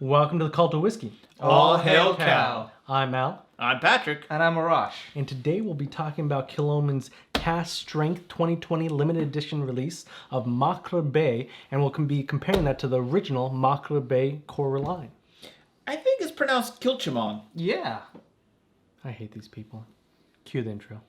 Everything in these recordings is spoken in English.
Welcome to the Cult of Whiskey. All hail cow. I'm Al. I'm Patrick. And I'm Arash. And today we'll be talking about Kilchoman's Cask Strength 2020 limited edition release of Machir Bay, and we'll be comparing that to the original Machir Bay core line. I think it's pronounced Kilchoman. Yeah. I hate these people. Cue the intro.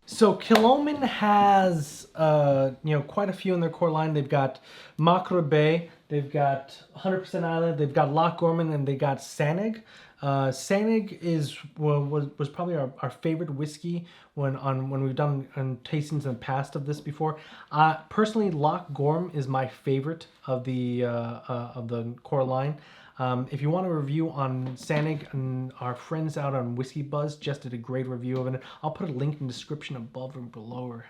So Kilchoman has, quite a few in their core line. They've got Machir Bay, they've got 100% Islay, they've got Loch Gorman, and they got Sanig. Sanig was probably our favorite whiskey when we've done tastings in the past of this before. Personally, Loch Gorman is my favorite of the core line. If you want a review on Sanig, and our friends out on Whiskey Buzz just did a great review of it. I'll put a link in the description above or below, or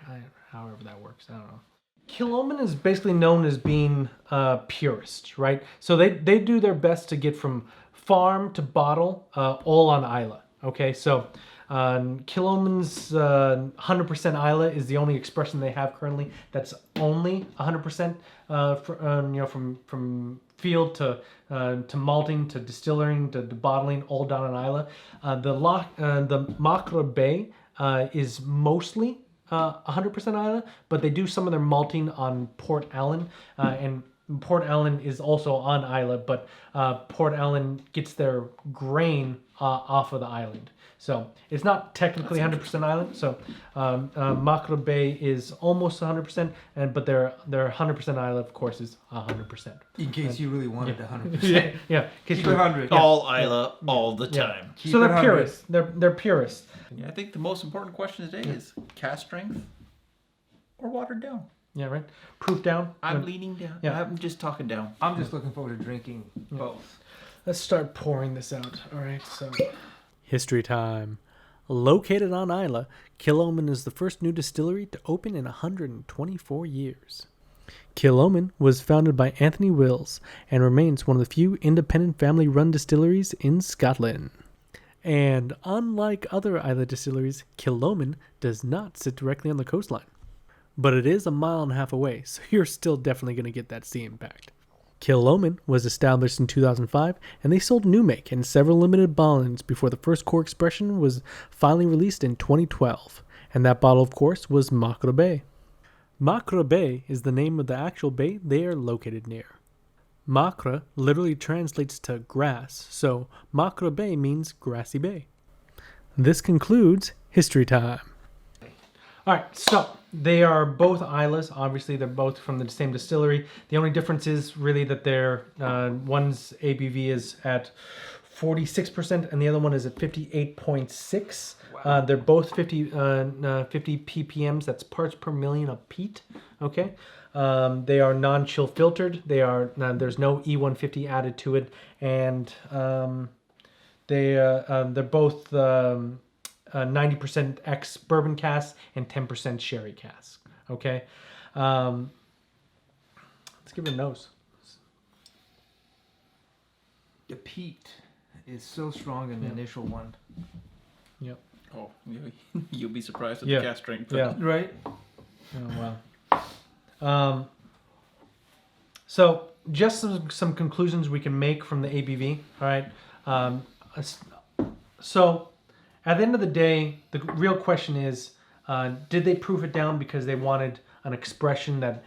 however that works. I don't know. Kilchoman is basically known as being purist, right? So they do their best to get from farm to bottle, all on Islay. Okay, so Kilchoman's 100% Islay is the only expression they have currently that's only 100%. From field to malting to distilling to bottling, all done on Islay. The Machir Bay is mostly 100% Islay, but they do some of their malting on Port Ellen, and Port Ellen is also on Islay, but Port Ellen gets their grain off of the island. So it's not technically 100% island. So Machir Bay is almost 100%, but their 100% Islay, of course, is 100%. In case you really wanted 100%. Yeah. Keep it 100. All Islay, all the time. So they're purists. They're purists. Yeah, I think the most important question today is cask strength or watered down. Yeah, right. Proof down. I'm leaning down. Yeah. I'm just talking down. I'm just looking forward to drinking both. Let's start pouring this out. All right, so... History time. Located on Islay, Kilchoman is the first new distillery to open in 124 years. Kilchoman was founded by Anthony Wills and remains one of the few independent family-run distilleries in Scotland. And unlike other Islay distilleries, Kilchoman does not sit directly on the coastline. But it is a mile and a half away, so you're still definitely going to get that sea impact. Kilchoman was established in 2005, and they sold new make and several limited bottlings before the first core expression was finally released in 2012. And that bottle, of course, was Machir Bay. Machir Bay is the name of the actual bay they are located near. Machir literally translates to grass, so Machir Bay means grassy bay. This concludes History Time. All right, so they are both Islas. Obviously, they're both from the same distillery. The only difference is really that one's ABV is at 46% and the other one is at 58.6. Wow. They're both 50 ppms. That's parts per million of peat. Okay, they are non-chill filtered. There's no E150 added to it, and they're both 90% ex bourbon cask and 10% sherry cask. Okay, let's give it a nose. The peat is so strong in the initial one. Yep. Oh, you'll be surprised at the cask strength. Yeah. Right? Oh wow. So just some conclusions we can make from the ABV. All right. So at the end of the day, the real question is, did they proof it down because they wanted an expression that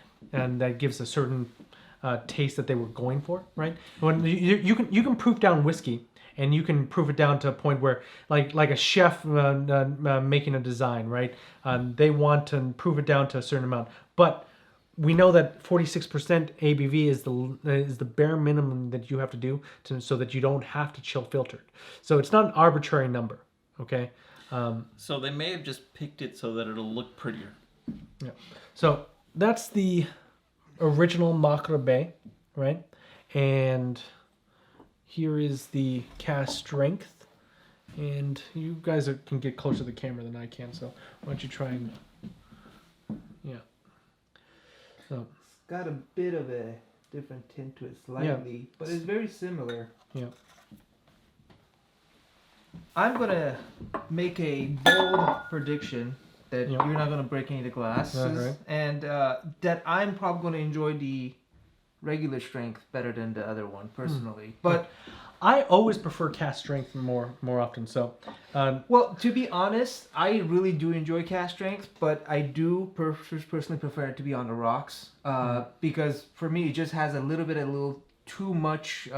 gives a certain taste that they were going for, right? When you can proof down whiskey, and you can proof it down to a point where, like a chef making a design, right? They want to proof it down to a certain amount, but we know that 46% ABV is the bare minimum that you have to do so that you don't have to chill filter it. So it's not an arbitrary number. Okay. So they may have just picked it so that it'll look prettier. Yeah. So that's the original Machir Bay, right? And here is the cask strength. And you guys can get closer to the camera than I can, so why don't you try and... Yeah. So Got a bit of a different tint to it slightly, but it's very similar. Yeah. I'm gonna make a bold prediction that Yep. you're not gonna break any of the glasses, Right. and that I'm probably gonna enjoy the regular strength better than the other one personally. But I always prefer cask strength more often. So, well, to be honest, I really do enjoy cast strength, but I do personally prefer it to be on the rocks because for me it just has a little too much.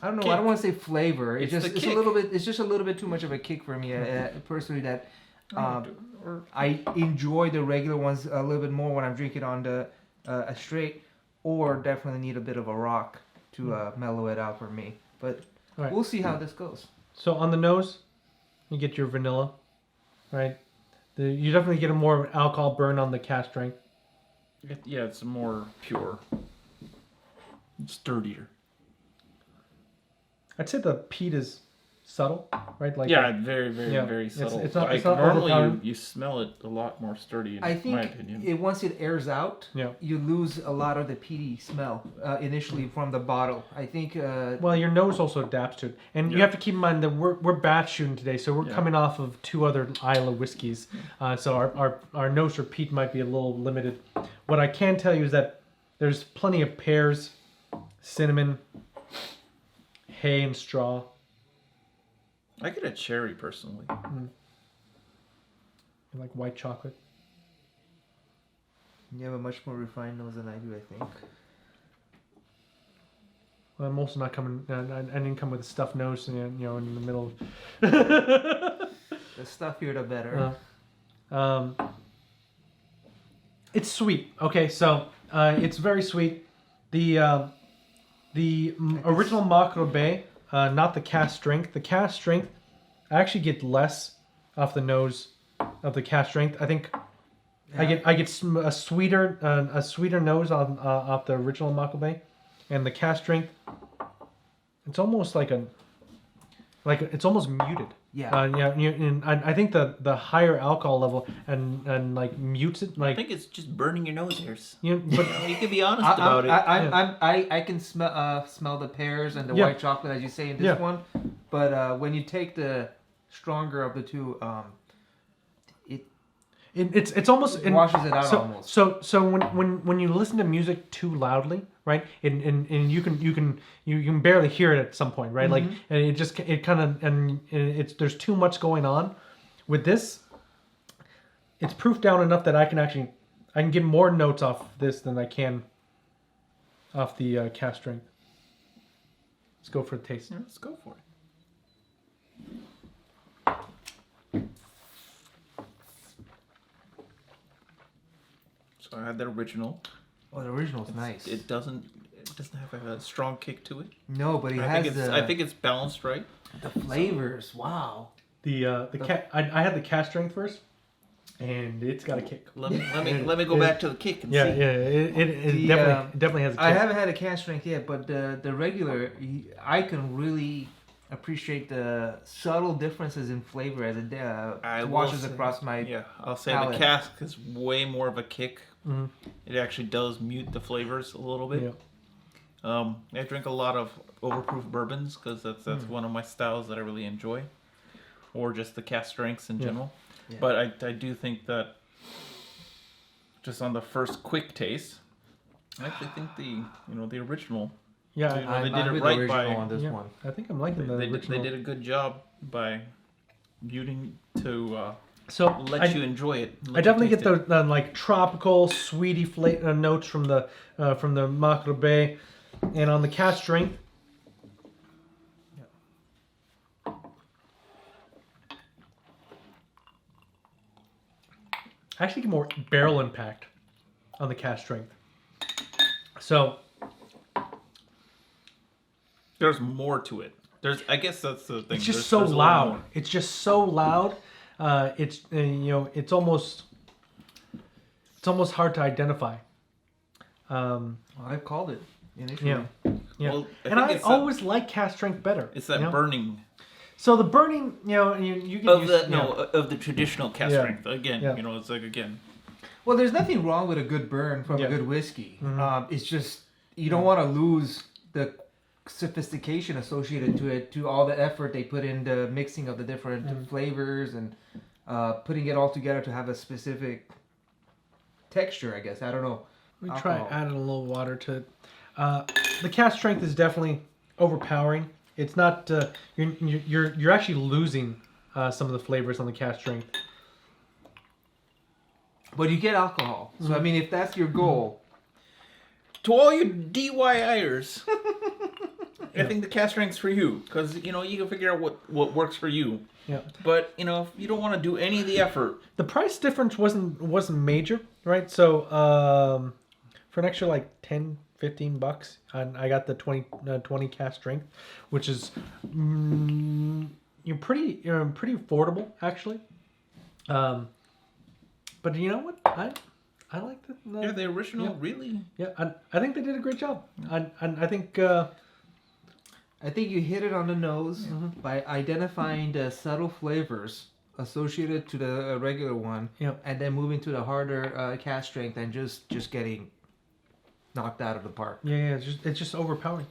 I don't know. Kick. I don't want to say flavor. It's It's the a kick. little bit. It's just a little bit too much of a kick for me personally. That I enjoy the regular ones a little bit more when I'm drinking on the a straight, or definitely need a bit of a rock to mellow it out for me. But All right. we'll see how this goes. so on the nose, you get your vanilla, right? You definitely get a more alcohol burn on the cask strength. Yeah, it's more pure. It's dirtier. I'd say the peat is subtle, right? Like Yeah, very, very, yeah, very it's- subtle. it's not- Like, it's not normally overpowering. you smell it a lot more sturdy, in I my think opinion. once it airs out, Yeah. you lose a lot of the peaty smell initially from the bottle. I think. Well, your nose also adapts to it, and you Yeah. have to keep in mind that we're batch shooting today, so we're Yeah. coming off of 2 other Islay whiskeys, so our nose for peat might be a little limited. What I can tell you is that there's plenty of pears, cinnamon, hay, and straw. I get a cherry personally. You like white chocolate. You have a much more refined nose than I do, I think. Well, I'm also not coming. I didn't come with a stuffed nose, in the middle. The stuffier, the better. It's sweet. Okay, so it's very sweet. The original Macro Bay, not the cask strength. The cask strength, I actually get less off the nose of the cask strength. I think I get a sweeter nose on off the original Macro Bay, and the cask strength. It's almost it's almost muted. Yeah. And I think the higher alcohol level and like mutes it I think it's just burning your nose hairs. but You can be honest about it. I can smell the pears and the Yeah. white chocolate as you say in this Yeah. one, but when you take the stronger of the two, it's almost it washes it out almost. So when you listen to music too loudly, right? And you can barely hear it at some point, right? Like and there's too much going on. With this, it's proof down enough that I can get more notes off this than I can off the cask strength. Let's go for the taste. Yeah, let's go for it. So I had the original. Oh, the original's nice. It doesn't have a strong kick to it. No, but I think it's balanced right. the flavors. Wow. I had the cask strength first, and it's got a kick. Let me go back to the kick and see. It definitely has a kick. I haven't had a cast strength yet, but the regular, I can really appreciate the subtle differences in flavor as it washes across my. Yeah, I'll say palate. the cask is way more of a kick. Mhm. It actually does mute the flavors a little bit. Yeah. I drink a lot of overproof bourbons because that's one of my styles that I really enjoy, or just the cask strengths in general. Yeah. But I do think that just on the first quick taste, I actually think the original. Yeah, They did I'm it with right the original by- on this yeah. one. I think I'm liking the They original. did a good job by muting to So let you enjoy it. I definitely get the like tropical, sweety notes from the Macro Bay, and on the cask strength. I actually get more barrel impact on the cask strength. So There's more to it. I guess that's the thing. it's just There's so a little loud. more. It's just so loud. It's almost hard to identify. I've called it initially. Yeah. Yeah. Well, and think I it's always like cask strength better. It's that you know? burning So the burning, you get of used the of the traditional cask Yeah. strength. Again, Yeah. it's like again. Well, there's nothing wrong with a good burn from a good whiskey. It's just you don't want to lose the sophistication associated to it, to all the effort they put in the mixing of the different flavors and putting it all together to have a specific texture, I guess. I don't know. We try adding a little water to it. The cask strength is definitely overpowering. It's not. You're actually losing some of the flavors on the cask strength. But you get alcohol. So I mean, if that's your goal, to all you DIYers, I think the cask strength's for you, because you can figure out what works for you. Yeah. But if you don't want to do any of the effort, the price difference wasn't major, right? So for an extra like $10-15, I got the 20 cask strength, which is you're pretty affordable actually. But you know what? I like the the original really. Yeah, I think they did a great job. I think. I think you hit it on the nose by identifying the subtle flavors associated to the regular one, and then moving to the harder cask strength and just getting knocked out of the park. Yeah, it's just overpowering,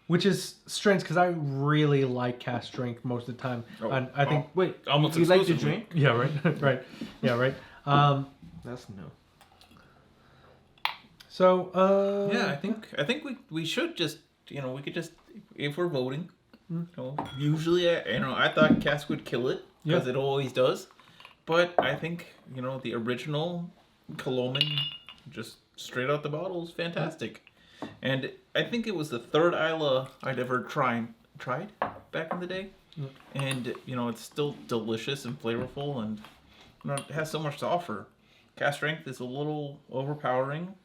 which is strange because I really like cask strength most of the time. And I think almost you like to drink? Yeah, right, right. Yeah, right. That's new. So yeah, I think we should just we could just, if we're voting, usually I thought cask would kill it because it always does, but I think the original Kilchoman, just straight out the bottle, is fantastic, and I think it was the third Islay I'd ever tried back in the day, and it's still delicious and flavorful, and it has so much to offer. Cask strength is a little overpowering.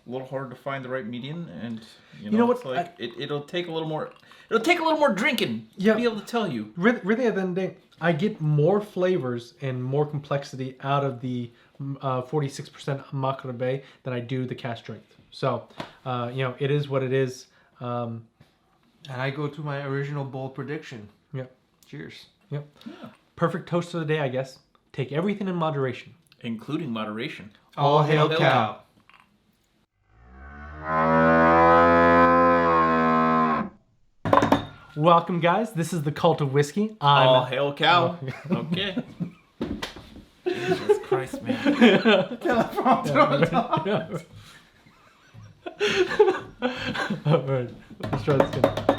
A little hard to find the right median, and it's like it'll take a little more. It'll take a little more drinking to be able to tell you. Really, at the end of the day, I get more flavors and more complexity out of the 46% Machir Bay than I do the cask strength. So, it is what it is. And I go to my original bold prediction. Yep. Cheers. Yep. Yeah. Perfect toast of the day, I guess. Take everything in moderation, including moderation. All hail cow. Welcome, guys. This is the Cult of Whiskey. All hail cow. Okay. Jesus Christ, man. All right. Let's try this again.